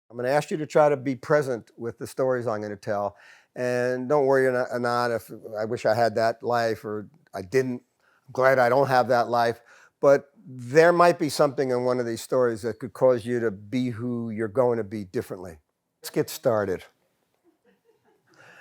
I'm going to ask you to try to be present with the stories I'm going to tell. And don't worry or not if I wish I had that life or I didn't. I'm glad I don't have that life. But there might be something in one of these stories that could cause you to be who you're going to be differently. Let's get started.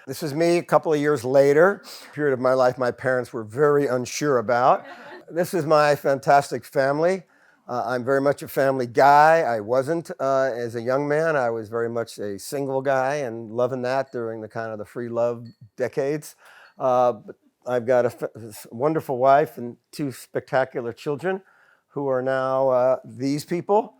This is me a couple of years later, a period of my life my parents were very unsure about. This is my fantastic family. I'm very much a family guy. I wasn't as a young man. I was very much a single guy and loving that during the kind of the free love decades. But I've got a wonderful wife and two spectacular children who are now these people.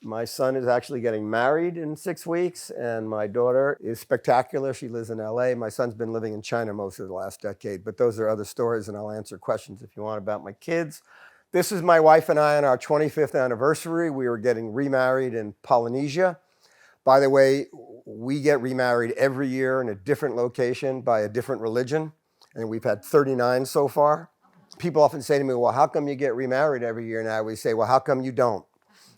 My son is actually getting married in 6 weeks, and my daughter is spectacular. She lives in LA. My son's been living in China most of the last decade, but those are other stories, and I'll answer questions if you want about my kids. This is my wife and I on our 25th anniversary. We were getting remarried in Polynesia. By the way, we get remarried every year in a different location by a different religion, and we've had 39 so far. People often say to me, well, how come you get remarried every year? And I always say, well, how come you don't?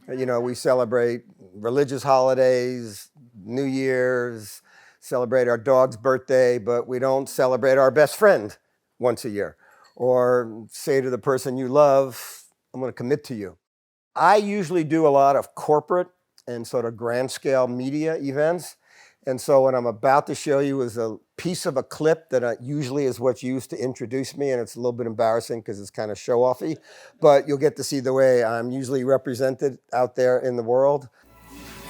You know, we celebrate religious holidays, New Year's, celebrate our dog's birthday, but we don't celebrate our best friend once a year. Or say to the person you love, I'm going to commit to you. I usually do a lot of corporate and sort of grand scale media events. And so what I'm about to show you is a piece of a clip that usually is what's used to introduce me, and it's a little bit embarrassing because it's kind of show-offy, but you'll get to see the way I'm usually represented out there in the world.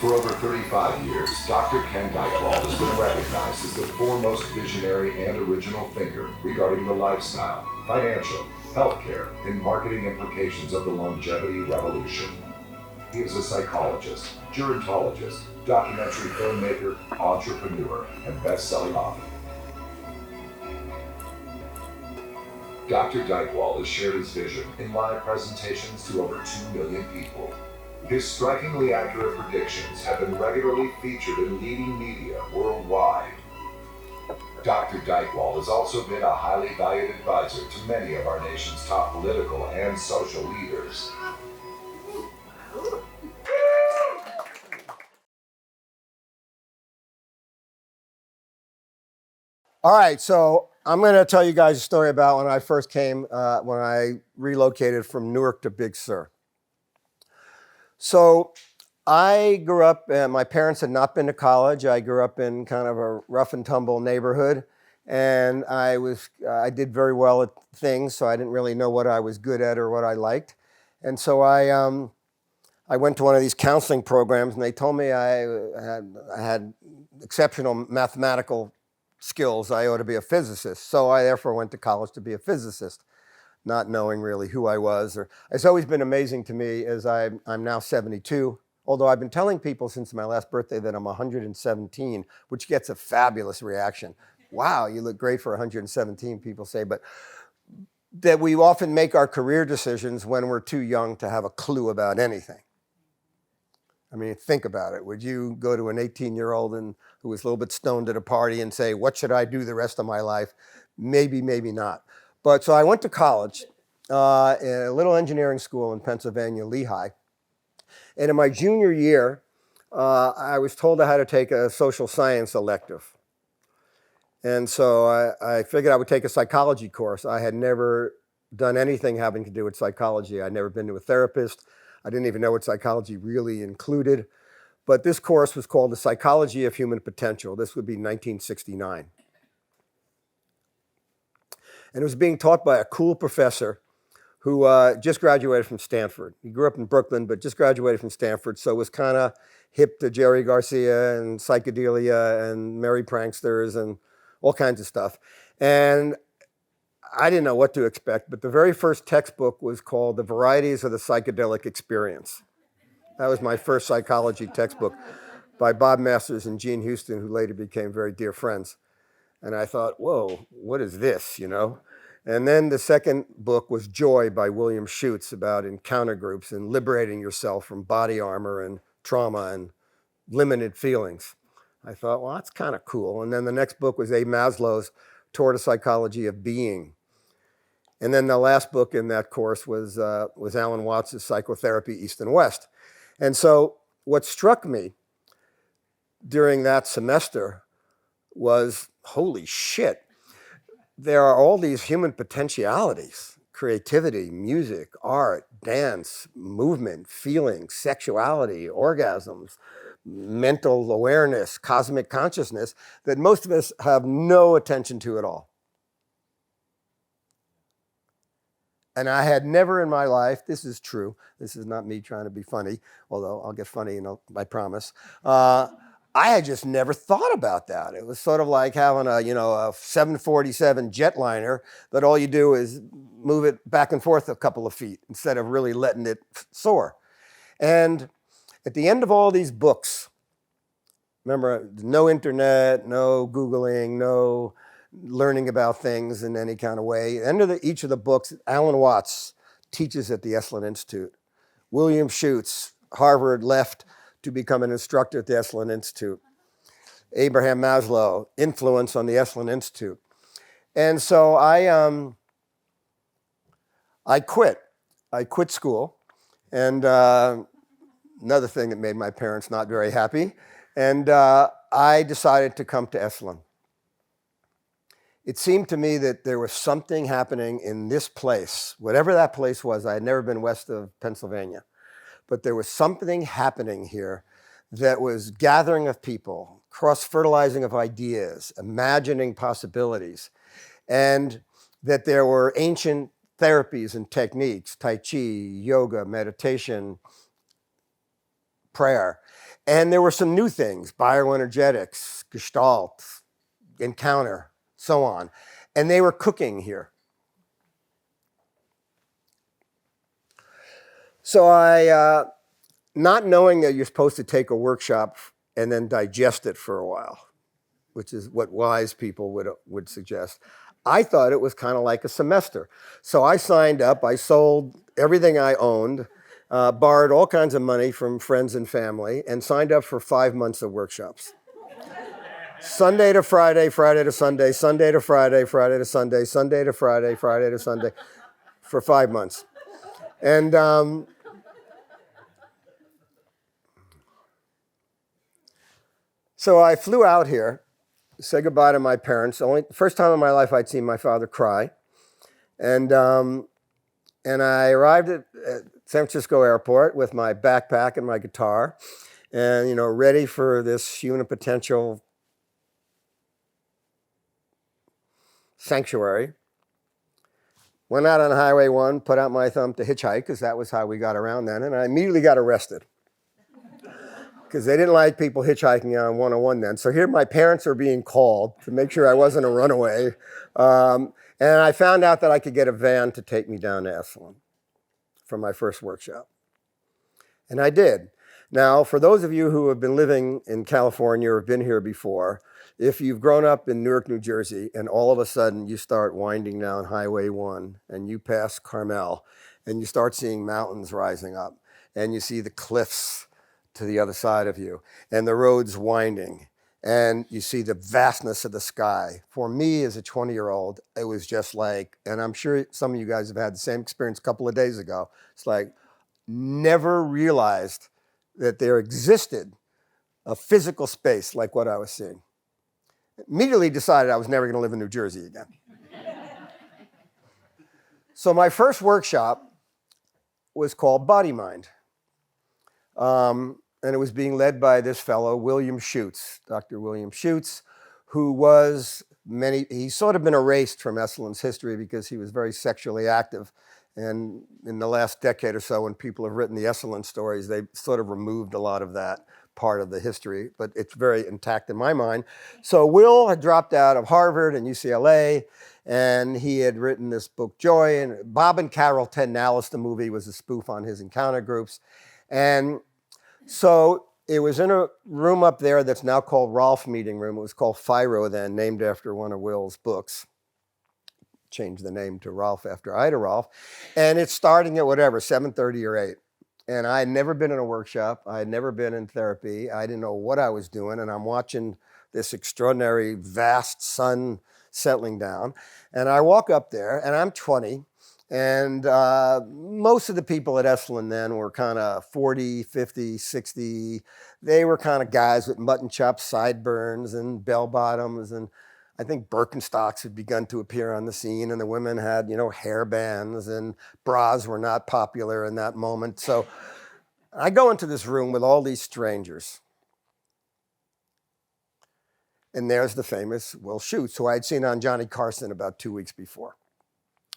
For over 35 years, Dr. Ken Dychtwald has been recognized as the foremost visionary and original thinker regarding the lifestyle, financial, healthcare, and marketing implications of the longevity revolution. He is a psychologist, gerontologist, documentary filmmaker, entrepreneur, and best-selling author. Dr. Dychtwald has shared his vision in live presentations to over 2 million people. His strikingly accurate predictions have been regularly featured in leading media worldwide. Dr. Dychtwald has also been a highly valued advisor to many of our nation's top political and social leaders. All right, so I'm going to tell you guys a story about when I first came, when I relocated from Newark to Big Sur. So I grew up, my parents had not been to college. I grew up in kind of a rough and tumble neighborhood, and I did very well at things, so I didn't really know what I was good at or what I liked. And so I went to one of these counseling programs, and they told me I had exceptional mathematical skills. I ought to be a physicist. So I therefore went to college to be a physicist, not knowing really who I was. It's always been amazing to me as I'm now 72, although I've been telling people since my last birthday that I'm 117, which gets a fabulous reaction. Wow, you look great for 117, people say, but that we often make our career decisions when we're too young to have a clue about anything. I mean, think about it. Would you go to an 18-year-old who was a little bit stoned at a party and say, what should I do the rest of my life? Maybe, maybe not. But so I went to college, in a little engineering school in Pennsylvania, Lehigh. And in my junior year, I was told I had to take a social science elective. And so I figured I would take a psychology course. I had never done anything having to do with psychology. I'd never been to a therapist. I didn't even know what psychology really included. But this course was called The Psychology of Human Potential. This would be 1969. And it was being taught by a cool professor who just graduated from Stanford. He grew up in Brooklyn, but just graduated from Stanford, so was kind of hip to Jerry Garcia and psychedelia and merry pranksters and all kinds of stuff. And I didn't know what to expect, but the very first textbook was called The Varieties of the Psychedelic Experience. That was my first psychology textbook by Bob Masters and Gene Houston, who later became very dear friends. And I thought, whoa, what is this, you know? And then the second book was Joy by William Schutz, about encounter groups and liberating yourself from body armor and trauma and limited feelings. I thought, well, that's kind of cool. And then the next book was A. Maslow's Toward a Psychology of Being. And then the last book in that course was Alan Watts' Psychotherapy, East and West. And so what struck me during that semester was, holy shit, there are all these human potentialities: creativity, music, art, dance, movement, feeling, sexuality, orgasms, mental awareness, cosmic consciousness, that most of us have no attention to at all. And I had never in my life, this is true, this is not me trying to be funny, although I'll get funny, I promise. I had just never thought about that. It was sort of like having a 747 jetliner that all you do is move it back and forth a couple of feet instead of really letting it soar. And at the end of all these books, remember, no internet, no Googling, no learning about things in any kind of way. At the end of each of the books, Alan Watts teaches at the Esalen Institute. William Schutz, Harvard, left to become an instructor at the Esalen Institute. Abraham Maslow, influence on the Esalen Institute. And so I quit. I quit school. And another thing that made my parents not very happy. And I decided to come to Esalen. It seemed to me that there was something happening in this place, whatever that place was. I had never been west of Pennsylvania, but there was something happening here that was gathering of people, cross-fertilizing of ideas, imagining possibilities, and that there were ancient therapies and techniques: Tai Chi, yoga, meditation, prayer. And there were some new things: bioenergetics, Gestalt, encounter, so on. And they were cooking here. So I, not knowing that you're supposed to take a workshop and then digest it for a while, which is what wise people would suggest, I thought it was kind of like a semester. So I signed up, I sold everything I owned, borrowed all kinds of money from friends and family, and signed up for 5 months of workshops. Sunday to Friday, Friday to Sunday, Sunday to Friday, Friday to Sunday, Sunday to Friday, Friday to Sunday, for 5 months. And so I flew out here, said goodbye to my parents. The first time in my life I'd seen my father cry. And I arrived at San Francisco airport with my backpack and my guitar, and ready for this human potential sanctuary. Went out on Highway 1, put out my thumb to hitchhike, because that was how we got around then, and I immediately got arrested, because they didn't like people hitchhiking on 101 then. So here my parents are being called to make sure I wasn't a runaway. And I found out that I could get a van to take me down to Esalen for my first workshop. And I did. Now, for those of you who have been living in California or have been here before, if you've grown up in Newark, New Jersey, and all of a sudden you start winding down Highway 1 and you pass Carmel and you start seeing mountains rising up and you see the cliffs to the other side of you and the roads winding and you see the vastness of the sky. For me as a 20-year-old, it was just like, and I'm sure some of you guys have had the same experience a couple of days ago, it's like never realized that there existed a physical space like what I was seeing. Immediately decided I was never going to live in New Jersey again. So my first workshop was called Body Mind. And it was being led by this fellow, William Schutz, Dr. William Schutz, who was he's sort of been erased from Esalen's history because he was very sexually active. And in the last decade or so, when people have written the Esalen stories, they sort of removed a lot of that part of the history, but it's very intact in my mind. So Will had dropped out of Harvard and UCLA, and he had written this book, Joy, and Bob and Carol Ted Nallis, the movie, was a spoof on his encounter groups. And so it was in a room up there that's now called Rolf Meeting Room. It was called Phiro then, named after one of Will's books. Changed the name to Rolf after Ida Rolf. And it's starting at whatever, 7:30 or 8. And I had never been in a workshop. I had never been in therapy. I didn't know what I was doing. And I'm watching this extraordinary, vast sun settling down. And I walk up there, and I'm 20. And most of the people at Esalen then were kind of 40, 50, 60. They were kind of guys with mutton chop sideburns and bell bottoms. And I think Birkenstocks had begun to appear on the scene, and the women had, hair bands, and bras were not popular in that moment. So I go into this room with all these strangers. And there's the famous Will Schutz, who I had seen on Johnny Carson about 2 weeks before.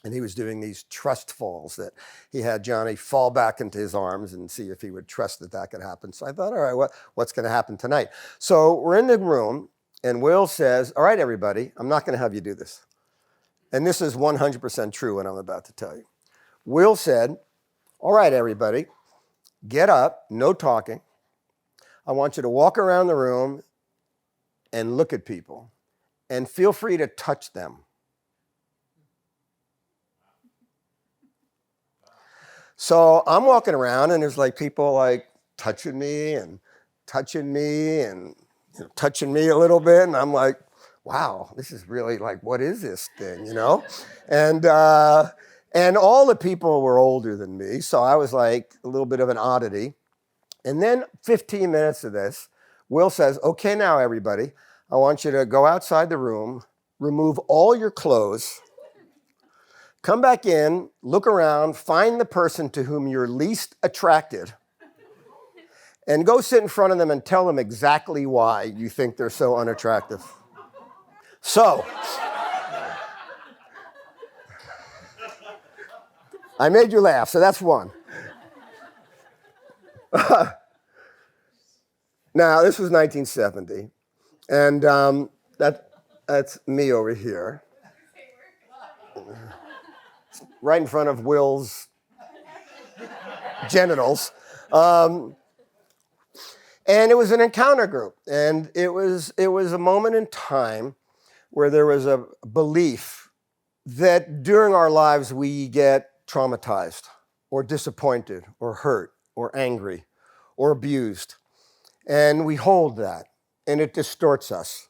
And he was doing these trust falls that he had Johnny fall back into his arms and see if he would trust that that could happen. So I thought, all right, what's going to happen tonight? So we're in the room, and Will says, all right, everybody, I'm not going to have you do this. And this is 100% true, what I'm about to tell you. Will said, all right, everybody, get up, no talking. I want you to walk around the room and look at people, and feel free to touch them. So I'm walking around, and there's like people like touching me and touching me and touching me a little bit. And I'm like, wow, this is really like, what is this thing, And all the people were older than me. So I was like a little bit of an oddity. And then 15 minutes of this, Will says, okay, now everybody, I want you to go outside the room, remove all your clothes, come back in, look around, find the person to whom you're least attracted, and go sit in front of them and tell them exactly why you think they're so unattractive. So, I made you laugh, so that's one. Now, this was 1970, and that's me over here. Right in front of Will's genitals. And it was an encounter group. And it was a moment in time where there was a belief that during our lives we get traumatized or disappointed or hurt or angry or abused. And we hold that, and it distorts us.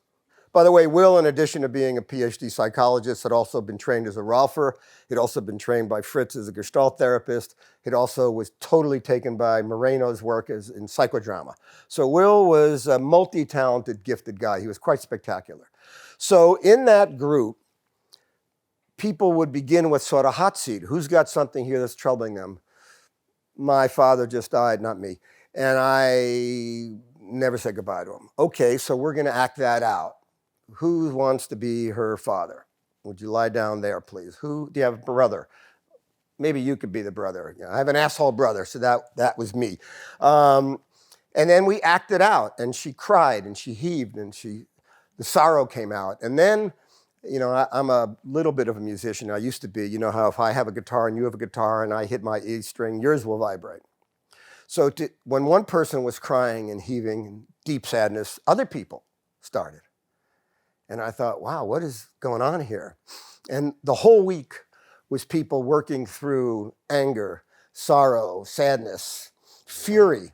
By the way, Will, in addition to being a PhD psychologist, had also been trained as a Rolfer. He'd also been trained by Fritz as a Gestalt therapist. He also was totally taken by Moreno's work in psychodrama. So Will was a multi-talented, gifted guy. He was quite spectacular. So in that group, people would begin with sort of hot seat. Who's got something here that's troubling them? My father just died, not me. And I never said goodbye to him. Okay, so we're going to act that out. Who wants to be her father? Would you lie down there, please? Who do you have a brother? Maybe you could be the brother. I have an asshole brother, so that was me. And then we acted out, and she cried, and she heaved, and the sorrow came out. And then, I'm a little bit of a musician. I used to be. How if I have a guitar and you have a guitar and I hit my E string, yours will vibrate. So when one person was crying and heaving in deep sadness, other people started. And I thought, wow, what is going on here? And the whole week was people working through anger, sorrow, sadness, fury.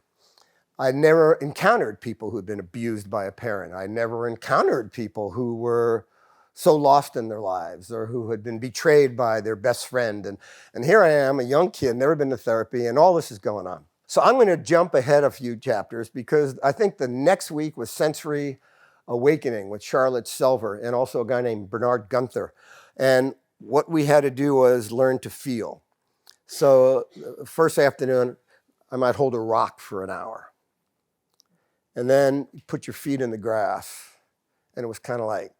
I never encountered people who'd been abused by a parent. I never encountered people who were so lost in their lives or who had been betrayed by their best friend. And here I am, a young kid, never been to therapy, and all this is going on. So I'm going to jump ahead a few chapters because I think the next week was Sensory Awakening with Charlotte Selver and also a guy named Bernard Gunther. And what we had to do was learn to feel. So first afternoon, I might hold a rock for an hour. And then put your feet in the grass. And it was kind of like,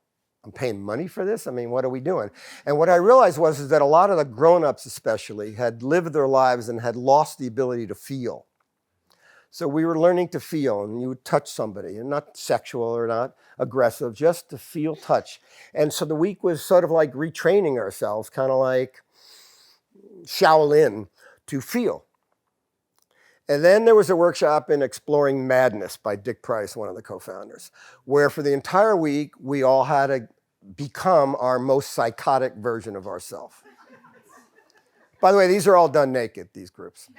I'm paying money for this? I mean, what are we doing? And what I realized was that a lot of the grown-ups especially had lived their lives and had lost the ability to feel. So we were learning to feel, and you would touch somebody, and not sexual or not aggressive, just to feel touch. And so the week was sort of like retraining ourselves, kind of like Shaolin, to feel. And then there was a workshop in Exploring Madness by Dick Price, one of the co-founders, where for the entire week, we all had to become our most psychotic version of ourselves. By the way, these are all done naked, these groups.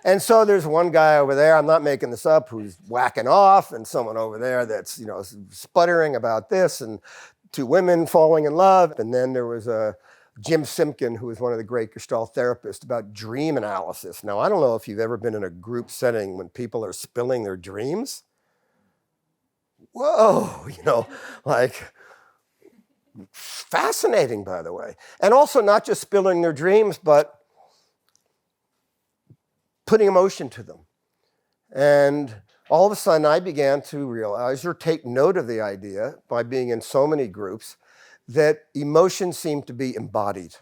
And so there's one guy over there, I'm not making this up, who's whacking off, and someone over there that's, sputtering about this, and two women falling in love. And then there was a Jim Simkin, who was one of the great Gestalt therapists, about dream analysis. Now, I don't know if you've ever been in a group setting when people are spilling their dreams. Whoa, like fascinating, by the way. And also not just spilling their dreams, but putting emotion to them. And all of a sudden, I began to realize or take note of the idea by being in so many groups that emotions seemed to be embodied.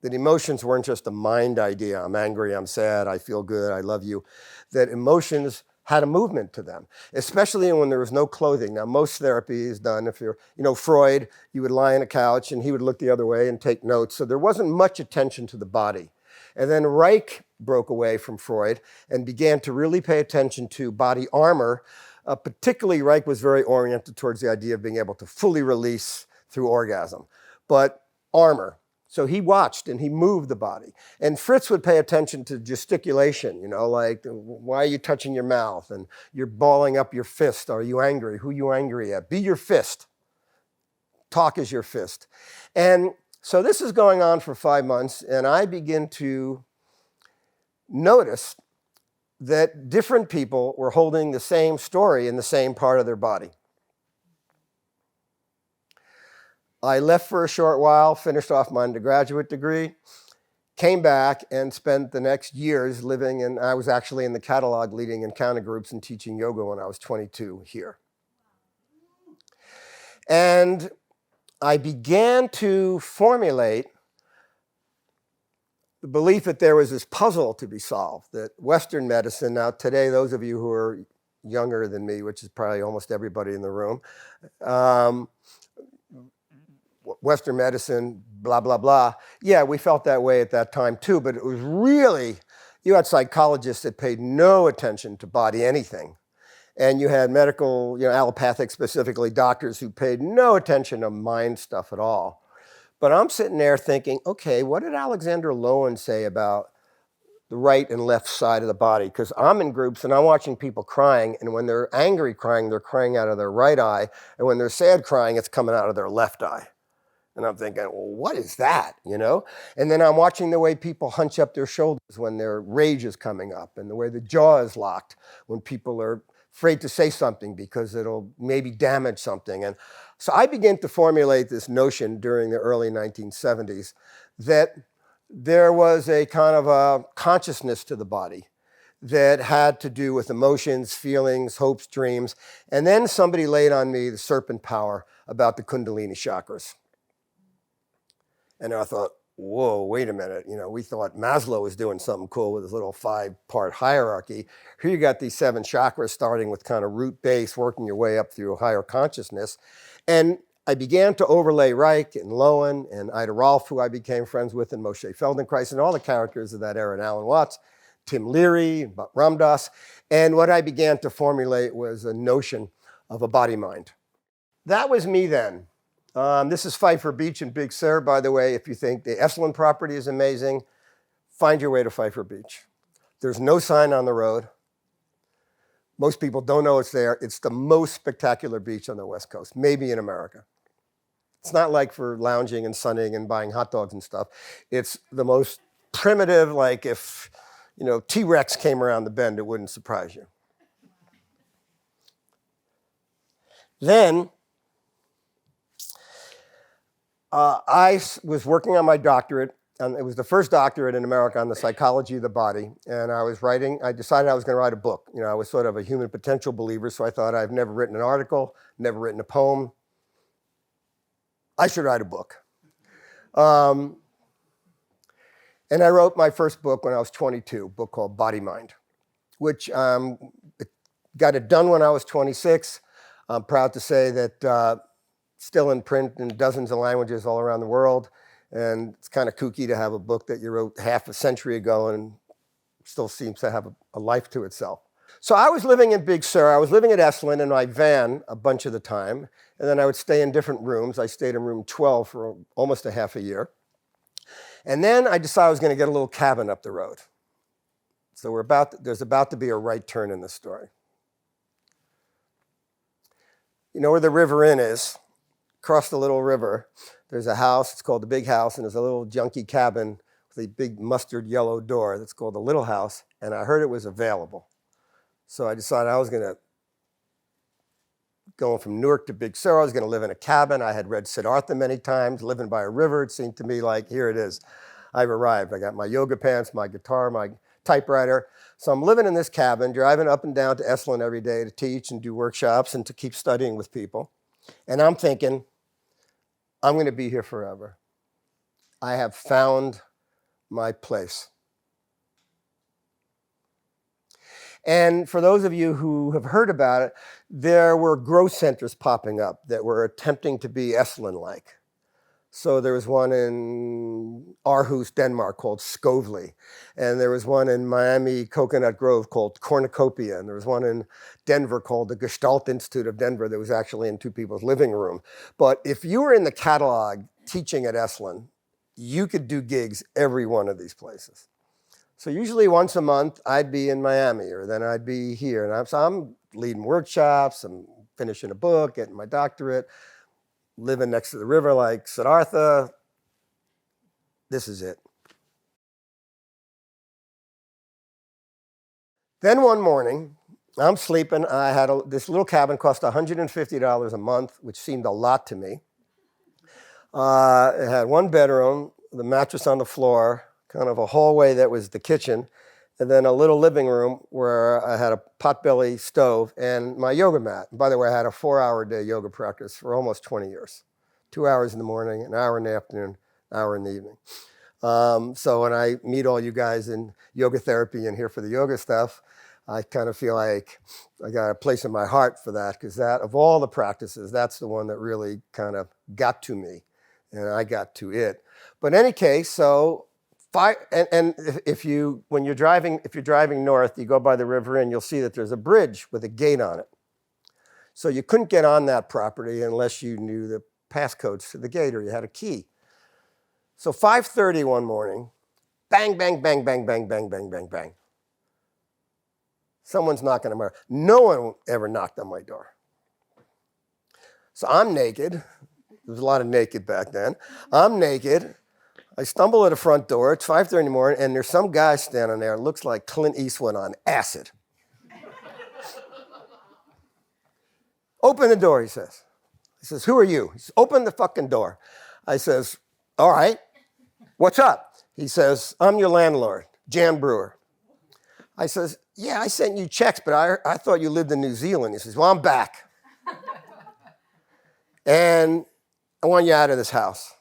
That emotions weren't just a mind idea. I'm angry, I'm sad, I feel good, I love you. That emotions had a movement to them, especially when there was no clothing. Now, most therapy is done if you're, Freud, you would lie on a couch and he would look the other way and take notes. So there wasn't much attention to the body. And then Reich broke away from Freud and began to really pay attention to body armor. Particularly, Reich was very oriented towards the idea of being able to fully release through orgasm, but armor. So he watched and he moved the body. And Fritz would pay attention to gesticulation, like, why are you touching your mouth? And you're balling up your fist. Are you angry? Who are you angry at? Be your fist. Talk is your fist. And so this is going on for 5 months, and I begin to notice that different people were holding the same story in the same part of their body. I left for a short while, finished off my undergraduate degree, came back and spent the next years living in, I was actually in the catalog leading encounter groups and teaching yoga when I was 22 here. And I began to formulate the belief that there was this puzzle to be solved, that Western medicine, now today, those of you who are younger than me, which is probably almost everybody in the room, Western medicine, blah, blah, blah. Yeah, we felt that way at that time too, but it was really, you had psychologists that paid no attention to body anything. And you had medical, allopathic specifically, doctors who paid no attention to mind stuff at all. But I'm sitting there thinking, okay, what did Alexander Lowen say about the right and left side of the body? Because I'm in groups and I'm watching people crying, and when they're angry crying, they're crying out of their right eye, and when they're sad crying, it's coming out of their left eye. And I'm thinking, well, what is that, And then I'm watching the way people hunch up their shoulders when their rage is coming up, and the way the jaw is locked when people are afraid to say something because it'll maybe damage something. And so I began to formulate this notion during the early 1970s that there was a kind of a consciousness to the body that had to do with emotions, feelings, hopes, dreams. And then somebody laid on me the serpent power about the Kundalini chakras. And I thought, whoa, wait a minute. We thought Maslow was doing something cool with his little 5-part hierarchy. Here you got these 7 chakras starting with kind of root base, working your way up through higher consciousness. And I began to overlay Reich and Lowen and Ida Rolf, who I became friends with, and Moshe Feldenkrais, and all the characters of that era, and Alan Watts, Tim Leary, Ram Dass. And what I began to formulate was a notion of a body-mind. That was me then. This is Pfeiffer Beach in Big Sur, by the way. If you think the Esalen property is amazing, find your way to Pfeiffer Beach. There's no sign on the road. Most people don't know it's there. It's the most spectacular beach on the West Coast, maybe in America. It's not like for lounging and sunning and buying hot dogs and stuff. It's the most primitive, like if, T-Rex came around the bend, it wouldn't surprise you. Then, I was working on my doctorate, and it was the first doctorate in America on the psychology of the body. And I decided I was going to write a book. I was sort of a human potential believer, so I thought, I've never written an article, never written a poem. I should write a book. And I wrote my first book when I was 22, a book called Body Mind, which got it done when I was 26. I'm proud to say that still in print in dozens of languages all around the world. And it's kind of kooky to have a book that you wrote half a century ago and still seems to have a life to itself. So I was living in Big Sur. I was living at Esalen in my van a bunch of the time. And then I would stay in different rooms. I stayed in room 12 for almost a half a year. And then I decided I was going to get a little cabin up the road. So there's about to be a right turn in this story. You know where the River Inn is? Across the little river, There's a house, it's called the Big House, and there's a little junky cabin with a big mustard yellow door that's called the Little House, and I heard it was available. So I decided I was going to go from Newark to Big Sur. I was going to live in a cabin. I had read Siddhartha many times, living by a river. It seemed to me like, here it is. I've arrived. I got my yoga pants, my guitar, my typewriter. So I'm living in this cabin, driving up and down to Esalen every day to teach and do workshops and to keep studying with people. And I'm thinking, I'm going to be here forever. I have found my place. And for those of you who have heard about it, there were growth centers popping up that were attempting to be Esalen-like. So there was one in Aarhus, Denmark called Skovli. And there was one in Miami Coconut Grove called Cornucopia. And there was one in Denver called the Gestalt Institute of Denver that was actually in two people's living room. But if you were in the catalog teaching at Esalen, you could do gigs every one of these places. So usually once a month, I'd be in Miami, or then I'd be here. And I'm leading workshops, I'm finishing a book, getting my doctorate, living next to the river like Siddhartha. This is it. Then one morning, I'm sleeping. I had this little cabin cost $150 a month, which seemed a lot to me. It had one bedroom, the mattress on the floor, kind of a hallway that was the kitchen, and then a little living room where I had a potbelly stove and my yoga mat. And by the way, I had a 4-hour-a-day yoga practice for almost 20 years. 2 hours in the morning, an hour in the afternoon, an hour in the evening. So when I meet all you guys in yoga therapy and here for the yoga stuff, I kind of feel like I got a place in my heart for that, because that, of all the practices, that's the one that really kind of got to me, and I got to it. But in any case, so if you're driving north, you go by the river and you'll see that there's a bridge with a gate on it. So you couldn't get on that property unless you knew the passcodes to the gate or you had a key. So 5:30 one morning, bang, bang, bang, bang, bang, bang, bang, bang, bang. Someone's knocking on my door. No one ever knocked on my door. So I'm naked. There was a lot of naked back then. I'm naked. I stumble at the front door. It's 5:30 in the morning, and there's some guy standing there. It looks like Clint Eastwood on acid. Open the door, he says. He says, who are you? He says, open the fucking door. I says, all right, what's up? He says, I'm your landlord, Jan Brewer. I says, yeah, I sent you checks, but I thought you lived in New Zealand. He says, well, I'm back. And I want you out of this house.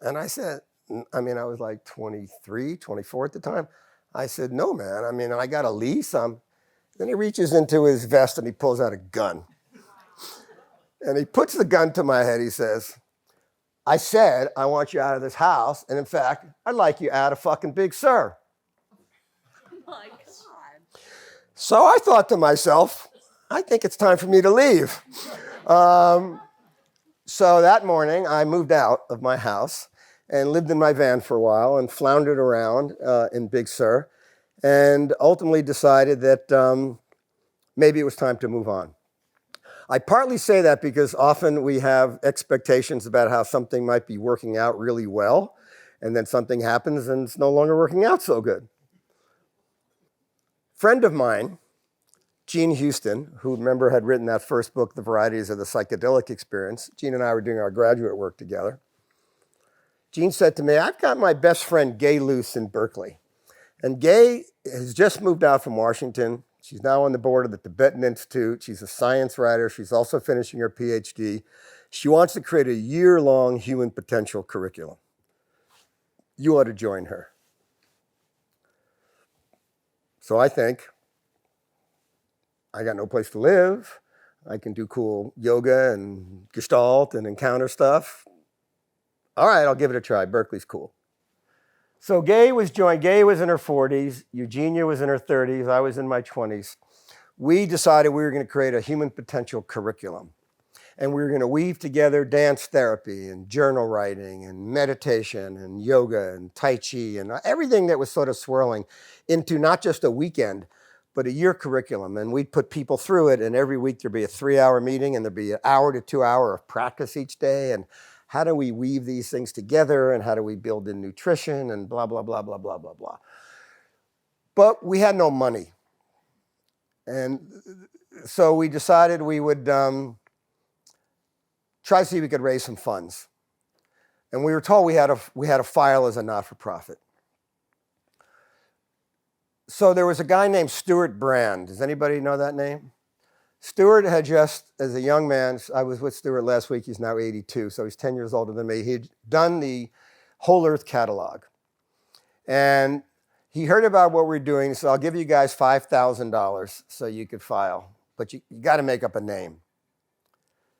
And I said, I was like 23, 24 at the time. I said, no, man. I got a lease. Then he reaches into his vest and he pulls out a gun. And he puts the gun to my head. He says, I said, I want you out of this house. And in fact, I'd like you out of fucking Big Sur. Oh my God. So I thought to myself, I think it's time for me to leave. So that morning, I moved out of my house and lived in my van for a while and floundered around in Big Sur, and ultimately decided that maybe it was time to move on. I partly say that because often we have expectations about how something might be working out really well, and then something happens and it's no longer working out so good. Friend of mine, Gene Houston, who, remember, had written that first book, The Varieties of the Psychedelic Experience. Gene and I were doing our graduate work together. Gene said to me, I've got my best friend, Gay Luce, in Berkeley. And Gay has just moved out from Washington. She's now on the board of the Tibetan Institute. She's a science writer. She's also finishing her PhD. She wants to create a year-long human potential curriculum. You ought to join her. So I think, I got no place to live. I can do cool yoga and gestalt and encounter stuff. All right, I'll give it a try. Berkeley's cool. So Gay was in her 40s. Eugenia was in her 30s. I was in my 20s. We decided we were going to create a human potential curriculum. And we were going to weave together dance therapy and journal writing and meditation and yoga and Tai Chi and everything that was sort of swirling into not just a weekend, but a year curriculum. And we'd put people through it, and every week there'd be a 3-hour meeting, and there'd be an hour to 2 hour of practice each day. And how do we weave these things together, and how do we build in nutrition, and blah, blah, blah, blah, blah, blah, blah. But we had no money. And so we decided we would try to see if we could raise some funds. And we were told we had to file as a not-for-profit. So there was a guy named Stuart Brand. Does anybody know that name? Stuart had just, as a young man, I was with Stuart last week, he's now 82, so he's 10 years older than me. He'd done the Whole Earth Catalog. And he heard about what we're doing, so I'll give you guys $5,000 so you could file. But you got to make up a name.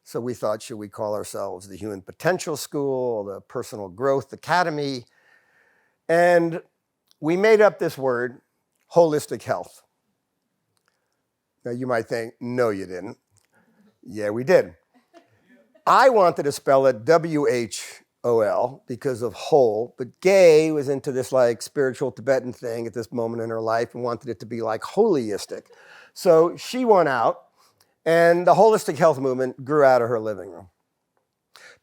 So we thought, should we call ourselves the Human Potential School, the Personal Growth Academy? And we made up this word, holistic health. Now you might think, no, you didn't. Yeah, we did. I wanted to spell it W-H-O-L because of whole, but Gay was into this like spiritual Tibetan thing at this moment in her life and wanted it to be like holistic. So she won out, and the holistic health movement grew out of her living room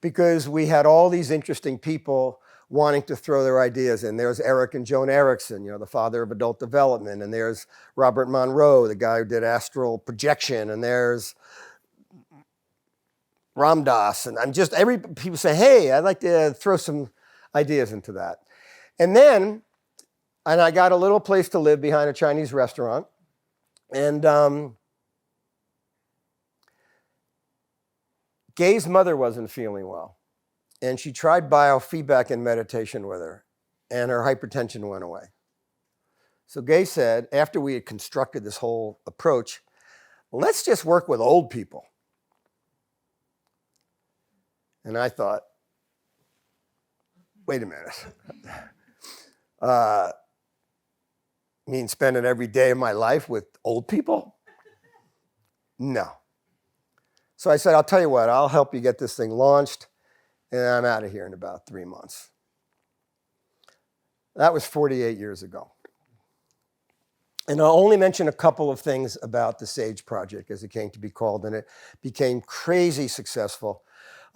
because we had all these interesting people wanting to throw their ideas in. There's Eric and Joan Erickson, the father of adult development, and there's Robert Monroe, the guy who did astral projection, and there's Ram Dass, and people say, hey, I'd like to throw some ideas into that. And I got a little place to live behind a Chinese restaurant, and Gay's mother wasn't feeling well. And she tried biofeedback and meditation with her, and her hypertension went away. So Gay said, after we had constructed this whole approach, let's just work with old people. And I thought, wait a minute. You mean spending every day of my life with old people? No. So I said, I'll tell you what, I'll help you get this thing launched, and I'm out of here in about 3 months. That was 48 years ago. And I'll only mention a couple of things about the SAGE project, as it came to be called, and it became crazy successful.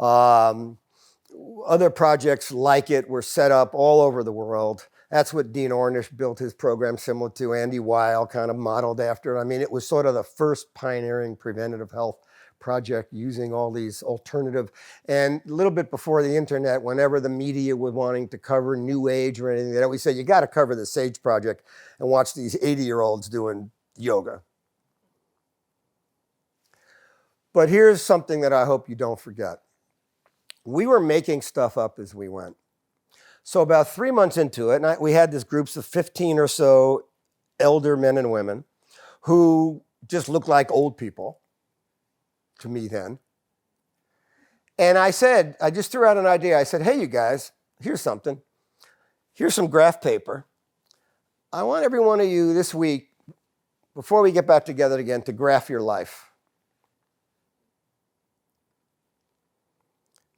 Other projects like it were set up all over the world. That's what Dean Ornish built his program similar to. Andy Weil kind of modeled after it. I mean, it was sort of the first pioneering preventative health project using all these alternative, and a little bit before the internet, whenever the media was wanting to cover New Age or anything, they always said, you got to cover the SAGE project and watch these 80-year-olds doing yoga. But here's something that I hope you don't forget. We were making stuff up as we went. So about 3 months into it, and we had these groups of 15 or so elder men and women who just looked like old people to me then. And I just threw out an idea. I said, hey, you guys, here's something. Here's some graph paper. I want every one of you this week, before we get back together again, to graph your life.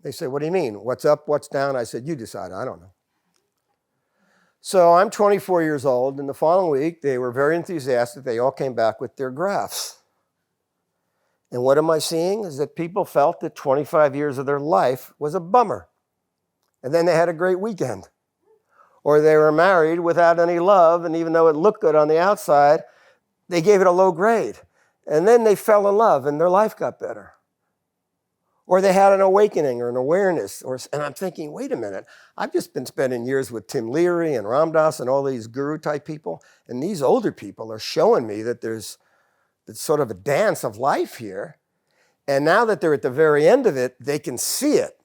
They said, what do you mean? What's up, what's down? I said, you decide, I don't know. So I'm 24 years old, and the following week, they were very enthusiastic. They all came back with their graphs. And what am I seeing is that people felt that 25 years of their life was a bummer. And then they had a great weekend. Or they were married without any love, and even though it looked good on the outside, they gave it a low grade. And then they fell in love, and their life got better. Or they had an awakening or an awareness. And I'm thinking, wait a minute, I've just been spending years with Tim Leary and Ram Dass and all these guru-type people, and these older people are showing me that there's sort of a dance of life here. And now that they're at the very end of it, they can see it.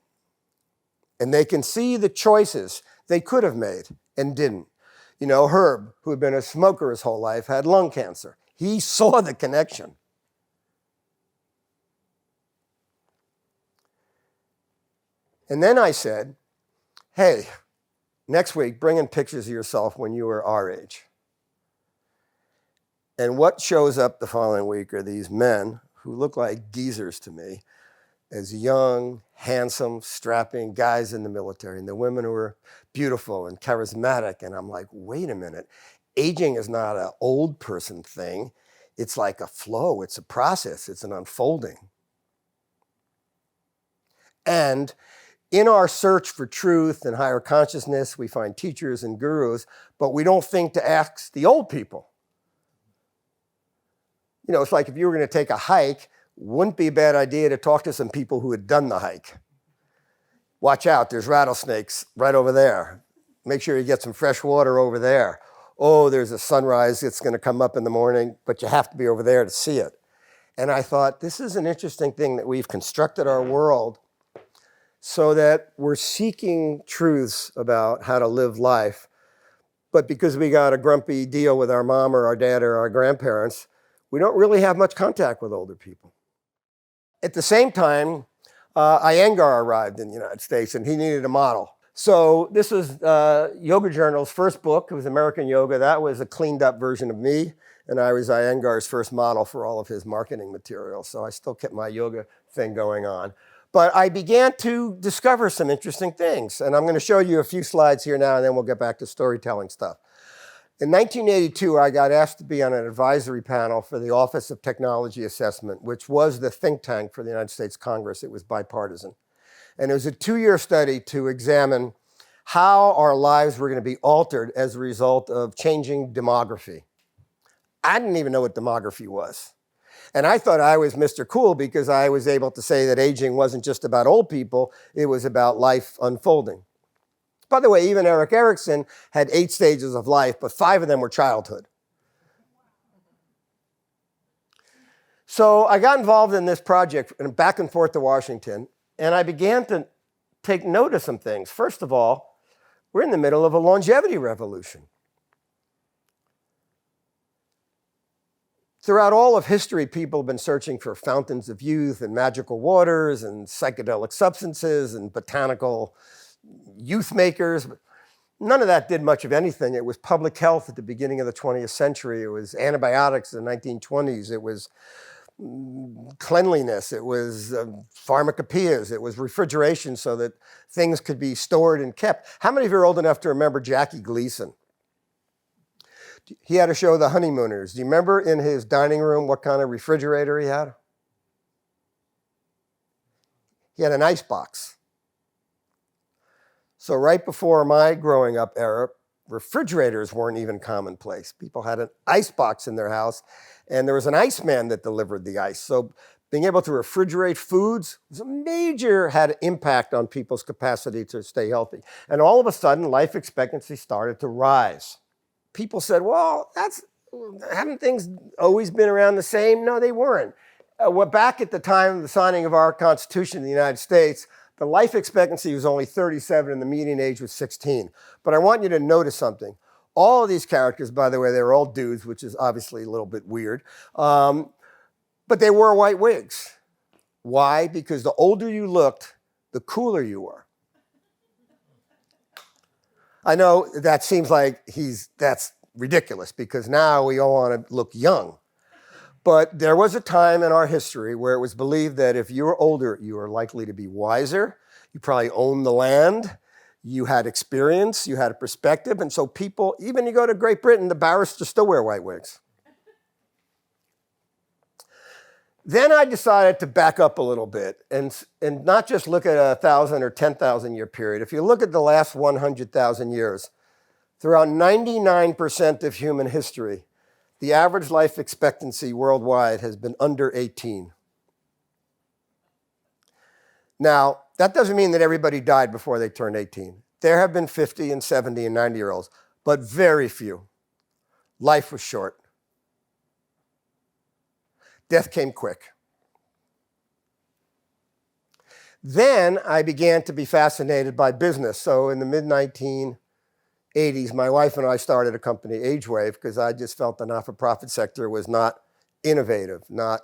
And they can see the choices they could have made and didn't. Herb, who had been a smoker his whole life, had lung cancer. He saw the connection. And then I said, hey, next week, bring in pictures of yourself when you were our age. And what shows up the following week are these men who look like geezers to me, as young, handsome, strapping guys in the military, and the women who are beautiful and charismatic. And I'm like, wait a minute, aging is not an old person thing. It's like a flow, it's a process, it's an unfolding. And in our search for truth and higher consciousness, we find teachers and gurus, but we don't think to ask the old people. You know, it's like if you were going to take a hike, wouldn't be a bad idea to talk to some people who had done the hike. Watch out, there's rattlesnakes right over there. Make sure you get some fresh water over there. Oh, there's a sunrise that's going to come up in the morning, but you have to be over there to see it. And I thought, this is an interesting thing that we've constructed our world so that we're seeking truths about how to live life. But because we got a grumpy deal with our mom or our dad or our grandparents, we don't really have much contact with older people. At the same time, Iyengar arrived in the United States and he needed a model. So this was Yoga Journal's first book. It was American Yoga. That was a cleaned up version of me. And I was Iyengar's first model for all of his marketing material. So I still kept my yoga thing going on. But I began to discover some interesting things. And I'm going to show you a few slides here now, and then we'll get back to storytelling stuff. In 1982, I got asked to be on an advisory panel for the Office of Technology Assessment, which was the think tank for the United States Congress. It was bipartisan. And it was a 2-year study to examine how our lives were going to be altered as a result of changing demography. I didn't even know what demography was. And I thought I was Mr. Cool because I was able to say that aging wasn't just about old people, it was about life unfolding. By the way, even Erik Erikson had 8 stages of life, but 5 of them were childhood. So I got involved in this project and back and forth to Washington, and I began to take note of some things. First of all, we're in the middle of a longevity revolution. Throughout all of history, people have been searching for fountains of youth and magical waters and psychedelic substances and botanical youth makers. None of that did much of anything. It was public health at the beginning of the 20th century. It was antibiotics in the 1920s. It was cleanliness. It was pharmacopoeias. It was refrigeration so that things could be stored and kept. How many of you are old enough to remember Jackie Gleason? He had a show, The Honeymooners. Do you remember in his dining room what kind of refrigerator he had? He had an ice box. So right before my growing up era, refrigerators weren't even commonplace. People had an ice box in their house, and there was an iceman that delivered the ice. So being able to refrigerate foods was a major had impact on people's capacity to stay healthy. And all of a sudden, life expectancy started to rise. People said, well, haven't things always been around the same? No, they weren't. Back at the time of the signing of our Constitution in the United States, the life expectancy was only 37 and the median age was 16. But I want you to notice something. All of these characters, by the way, they were all dudes, which is obviously a little bit weird. But they wore white wigs. Why? Because the older you looked, the cooler you were. I know that seems like that's ridiculous because now we all want to look young. But there was a time in our history where it was believed that if you were older, you were likely to be wiser. You probably owned the land. You had experience. You had a perspective. And so people, even you go to Great Britain, the barristers still wear white wigs. Then I decided to back up a little bit and not just look at a 1,000 or 10,000 year period. If you look at the last 100,000 years, throughout 99% of human history, the average life expectancy worldwide has been under 18. Now, that doesn't mean that everybody died before they turned 18. There have been 50 and 70 and 90-year-olds, but very few. Life was short. Death came quick. Then I began to be fascinated by business. So in the mid-1980s, my wife and I started a company, AgeWave, because I just felt the not-for-profit sector was not innovative, not